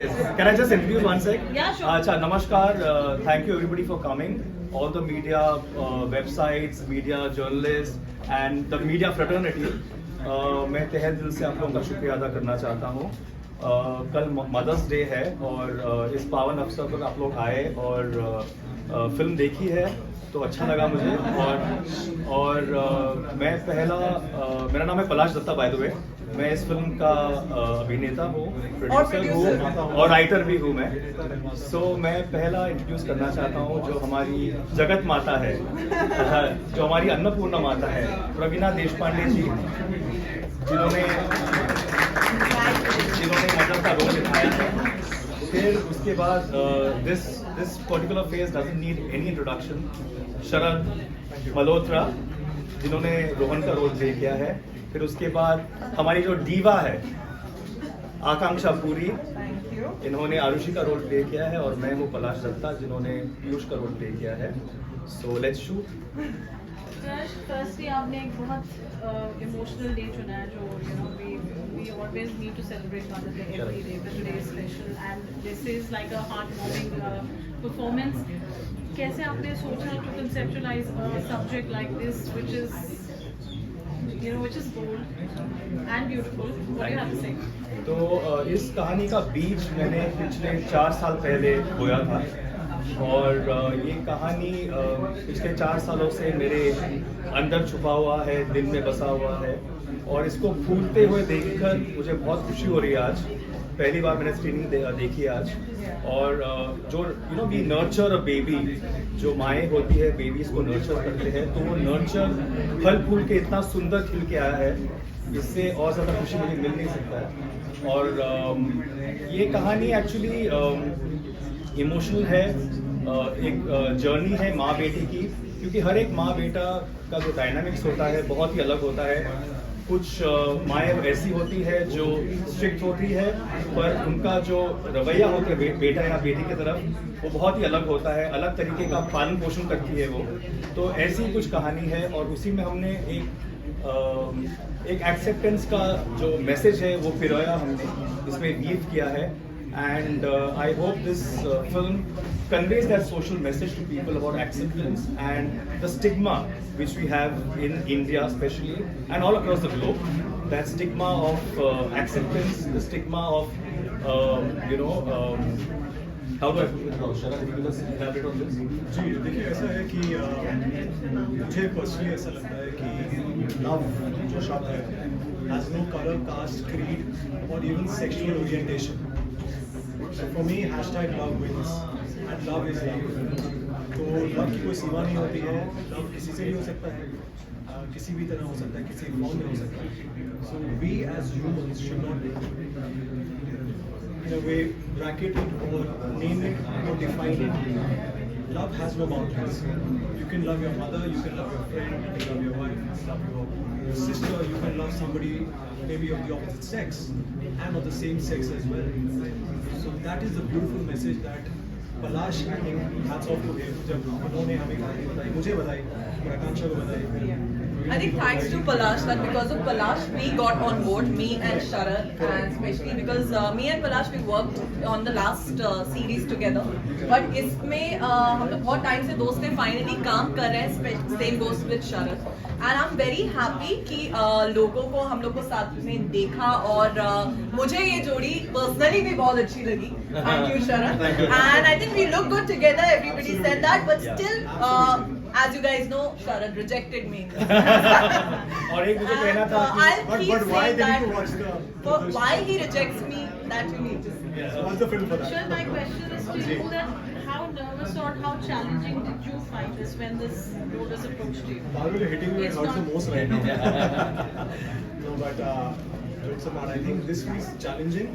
Can I just introduce one sec? Yeah, sure. Acha, namaskar. Thank you everybody for coming. All the media, websites, media journalists, and the media fraternity. मैं तहे दिल से आप लोगों का शुक्रिया अदा करना चाहता हूँ. कल मदर्स डे है और इस पावन अवसर पर आप लोग आए और फिल्म देखी है तो अच्छा लगा मुझे. और मैं मेरा नाम है पलाश दत्ता बाय द वे. मैं इस फिल्म का अभिनेता हूँ, प्रोड्यूसर हूँ और राइटर भी हूँ मैं. मैं पहला इंट्रोड्यूस करना चाहता हूँ जो हमारी जगत माता है, जो हमारी अन्नपूर्णा माता है, प्रवीणा देशपांडे जी, जिन्होंने मदर का रोल निभाया है. फिर उसके बाद this particular face doesn't need any introduction. Sharad Malhotra, जिन्होंने रोहन का रोल प्ले किया है. फिर उसके बाद हमारी जो डीवा है आकांक्षा पुरी, इन्होंने आरुषि का रोल प्ले किया है. और मैं हूँ पलाश दत्ता, जिन्होंने पीयूष का रोल प्ले किया है. So let's shoot. फर्स्टली आपने एक बहुत इमोशनल डे चुना है जो we always need to celebrate Mother's Day every day, but today is special and this is like a heart-warming performance. कैसे आपने सोचा to conceptualize a subject like this, which is bold and beautiful? What do you have to say? तो इस कहानी का बीज मैंने पिछले 4 साल पहले बोया था और ये कहानी पिछले 4 सालों से मेरे अंदर छुपा हुआ है, दिल में बसा हुआ है. और इसको फूलते हुए देखकर मुझे बहुत खुशी हो रही है. आज पहली बार मैंने स्क्रीनिंग देखी आज. और जो वी नर्चर अ बेबी, जो माएँ होती है बेबीज को नर्चर करते हैं, तो वो नर्चर फल फूल के इतना सुंदर खिल के आया है. इससे और ज़्यादा खुशी मुझे मिल नहीं सकता है. और ये कहानी एक्चुअली इमोशनल है, एक जर्नी है माँ बेटी की, क्योंकि हर एक माँ बेटा का जो डायनामिक्स होता है बहुत ही अलग होता है. कुछ माएँ ऐसी होती है जो स्ट्रिक्ट होती है, पर उनका जो रवैया होता है बेटा या बेटी की तरफ वो बहुत ही अलग होता है, अलग तरीके का पालन पोषण करती है वो. तो ऐसी ही कुछ कहानी है और उसी में हमने एक एक्सेप्टेंस का जो मैसेज है वो पिरोया हमने इसमें वीव किया है. And I hope this film conveys that social message to people about acceptance and the stigma which we have in India especially and all across the globe. That stigma of acceptance, the stigma of how do I put it now? Sharad, can you just elaborate on this? जी देखिए, ऐसा है कि मुझे personally ऐसा लगता है कि love जो शब्द है has no color, caste, creed or even sexual orientation. So for me, #love wins and love is love. तो लव की कोई सीमा नहीं होती है. लव किसी से भी हो सकता है, किसी भी तरह हो सकता है, किसी फॉर्म में हो सकता है. So we as humans should not in a way bracket it or name it or define it. Love has no boundaries. You can love your mother, you can love your friend, you can love your wife, you can love your sister, you can love somebody maybe of the opposite sex and of the same sex as well. So that is the beautiful message that Palash, I think, hats off to him. जब उन्होंने हमें कहानी बताई, मुझे बताई, और आकांक्षा को बताई. I think thanks to Palash that because of Palash we got on board, me and Sharad, and especially because me and Palash we worked on the last series together. But इसमें हम लोग बहुत टाइम से दोस्त हैं, finally काम कर रहे हैं. Same goes with Sharad. And I'm very happy कि लोगों को हम लोग को साथ में देखा और मुझे ये जोड़ी personally भी बहुत अच्छी लगी. Thank you, Sharad. And I think we look good together. Everybody said that, but still. As you guys know, Sharad rejected me. और एक मुझे कहना था But why did you watch the? Why he rejects me, that you need to see. Yeah, so what's the film for that? Sure, my question is to you that how nervous or how challenging did you find this when this role was approached to you? Bhargav, you're hitting me It's hurts the not- most right now. No, but jokes apart, I think this was challenging.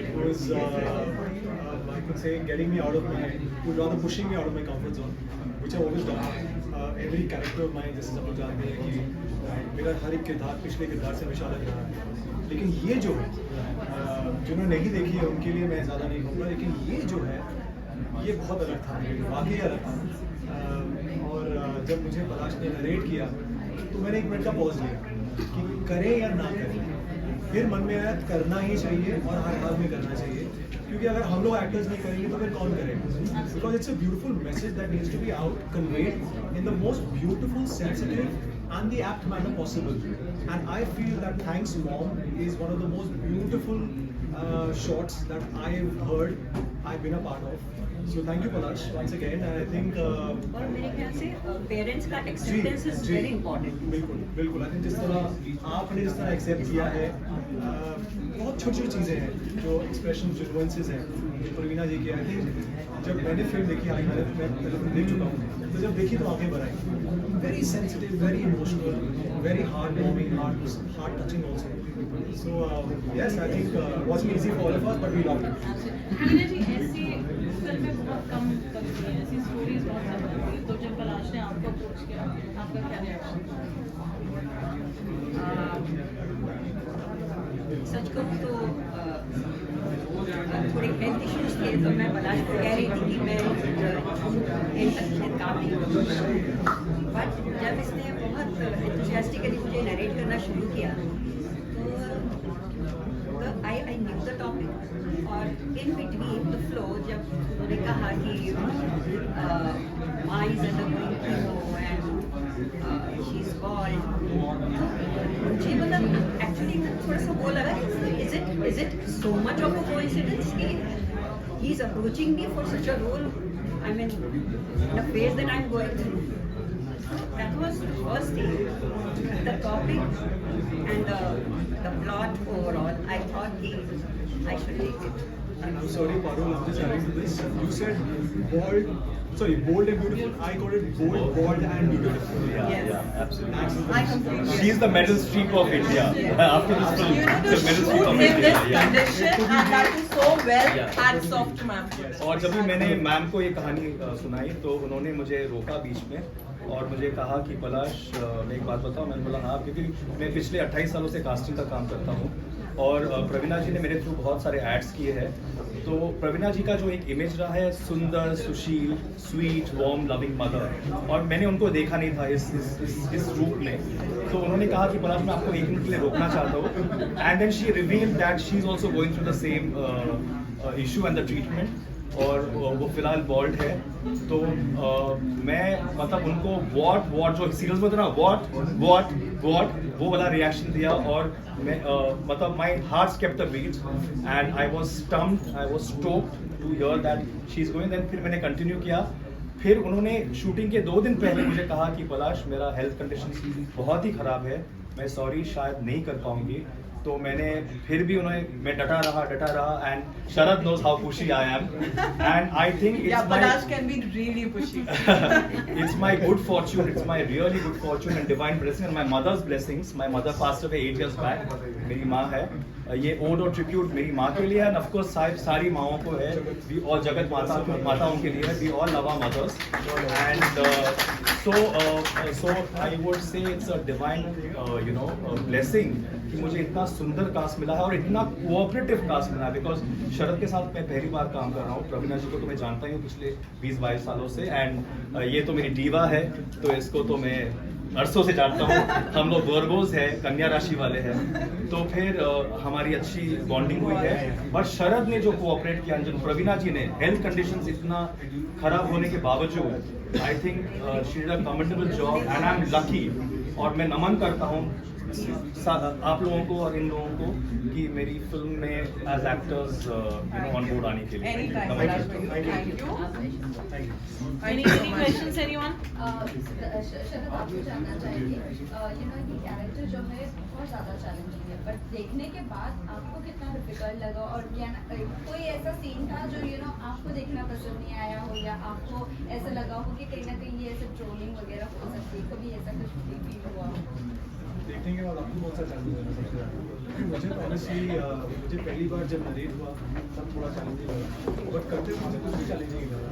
It was, I could say, getting me out of my, rather pushing me out of my comfort zone, which I've always done. Every character of mine, जैसे सब लोग जानते हैं कि मेरा हर एक किरदार पिछले किरदार से हमेशा अलग रहा है. लेकिन ये जो है, जिन्होंने नहीं देखी है उनके लिए मैं ज़्यादा नहीं कहूँगा, लेकिन ये जो है ये बहुत अलग था, वाकई अलग था. और जब मुझे पलाश ने नरेट किया तो मैंने एक मिनट का पॉज लिया कि करें या ना करें. फिर मन में आया करना ही चाहिए और हर हाल में करना चाहिए. क्योंकि अगर हम लोग एक्टर्स नहीं करेंगे तो फिर कौन करेगा? Because it's a beautiful message that needs to be out conveyed in the most beautiful sensitive and the apt manner possible, and I feel that Thanks Mom is one of the most beautiful shots that I've heard, I've been a part of. So thank you Palash once again, and I think और मेरे ख्याल से parents का acceptance is very important. बिल्कुल बिल्कुल, I think जिस तरह आपने जिस तरह एक्सेप्ट किया है, बहुत छोटी छोटी चीज़ें हैं जो एक्सप्रेशन जो नुएंसेस हैं प्रवीणा जी के। आई थिंक जब मैंने फिल्म देखी, मैं पहले फिल्म देख चुका हूँ, तो जब देखी तो आंखें भर आई। Very sensitive, very emotional, very heart warming, heart touching also. So yes, I think was easy for all of us, but we loved it. Praveena ji, ऐसी फिल्में बहुत कम बनती हैं, ऐसी स्टोरीज बहुत कम बनती हैं, तो जब पलाश ने आपको अप्रोच किया, आपका क्या रिएक्शन था? सच कहूँ तो थोड़े हेल्थ इश्यूज थे, तो मैं पलाश को कह रही थी कि मैं एंड तक काम नहीं करूँगी, बट जब इसने बहुत एंथुसियास्टिकली मुझे नरेट करना शुरू किया तो आई न्यू द टॉपिक, और इन बिटवीन द फ्लो जब उन्होंने कहा कि माँ is undergoing chemo and she is bald, मुझे मतलब एक्चुअली थोड़ा सा वो लगा, is it so much of a coincidence कि he is approaching me for such a role, I mean in a phase that I am going through. That was the first thing. The topic and the plot overall, I thought I should take it. And I'm sorry, Parul, I'm just adding to this. You said bold and beautiful. I called it bold and beautiful. Yes. Absolutely. I completely She's the medal streak of India. After this film, You know, the the medal shoot streak of in this India. condition, and that is so well. Yeah. Hats off to ma'am. और जब भी मैंने ma'am को ये कहानी सुनाई तो उन्होंने मुझे रोका बीच में और मुझे कहा कि पलाश, मैं एक बात बताऊं। मैंने बोला हाँ, क्योंकि मैं पिछले 28 सालों से कास्टिंग का काम करता हूँ और प्रवीणा जी ने मेरे थ्रू बहुत सारे एड्स किए हैं। तो प्रवीणा जी का जो एक इमेज रहा है, सुंदर, सुशील, स्वीट, वार्म, लविंग मदर, और मैंने उनको देखा नहीं था इस रूप में। तो उन्होंने कहा कि पलाश, मैं आपको एक मिनट के लिए रोकना चाहता हूँ। And then she revealed that she is also going through the same issue and the treatment, और वो फिलहाल बॉल्ड है। तो मैं मतलब उनको वॉट जो सीरियल्स में होता है ना, वॉट वो वाला रिएक्शन दिया, और मैं मतलब my heart kept the beat and I was stumped, I was stoked to hear that she is going. Then फिर मैंने कंटिन्यू किया। फिर उन्होंने शूटिंग के 2 दिन पहले मुझे कहा कि पलाश, मेरा हेल्थ कंडीशन बहुत ही ख़राब है, मैं सॉरी शायद नहीं कर पाऊंगी। तो मैंने फिर भी मैं डटा रहा, and Sharad knows how pushy I am, and I think Yeah, Palash can be really pushy. it's my good fortune, it's my really good fortune and divine blessing and my mother's blessings. My mother passed away 8 years back. मेरी माँ है, ये odd और tribute मेरी माँ के लिए है, and of course सारी माँओं को है, और जगत माताओं के लिए है। We all love our mothers, and so I would say it's a divine blessing कि मुझे इतना सुंदर कास्ट मिला है और इतना कोऑपरेटिव कास्ट मिला है। बिकॉज शरद के साथ मैं पहली बार काम कर रहा हूँ। प्रवीणा जी को तो मैं जानता ही हूँ पिछले 20-22 सालों से, एंड ये तो मेरी डीवा है, तो इसको तो मैं अरसों से जानता हूँ। हम लोग वर्गोज है, कन्या राशि वाले हैं, तो फिर हमारी अच्छी बॉन्डिंग हुई है। बट शरद ने जो कोऑपरेट किया, जो प्रवीणा जी ने, हेल्थ कंडीशंस इतना खराब होने के बावजूद, I think she did a commendable job and I am lucky. और मैं नमन करता हूँ आप लोगों को और इन लोगों को कि मेरी फिल्म में एज एक्टर्स ऑन बोर्ड आने के लिए। Anytime, Palash. Thank you. Any questions, anyone? शरद, आपको जानना चाहेंगे, ये कैरेक्टर जो है बहुत ज़्यादा चैलेंजिंग है, बट देखने के बाद आपको कितना डिफिकल्ट लगा, और कोई ऐसा सीन था जो आपको देखना पसंद नहीं आया हो, या आपको ऐसा लगा हो कि कहीं ना कहीं ये ऐसे ट्रोलिंग वगैरह हो सकती है, कभी ऐसा कुछ फील हुआ हो? देखने के बाद आपको बहुत सा चैलेंज है सबसे ज़्यादा, क्योंकि मुझे तो ऑनेस्टली मुझे पहली बार जब नरेट हुआ तब थोड़ा चैलेंजिंग लगा, बट करते मुझे कुछ भी चैलेंजिंग लगा।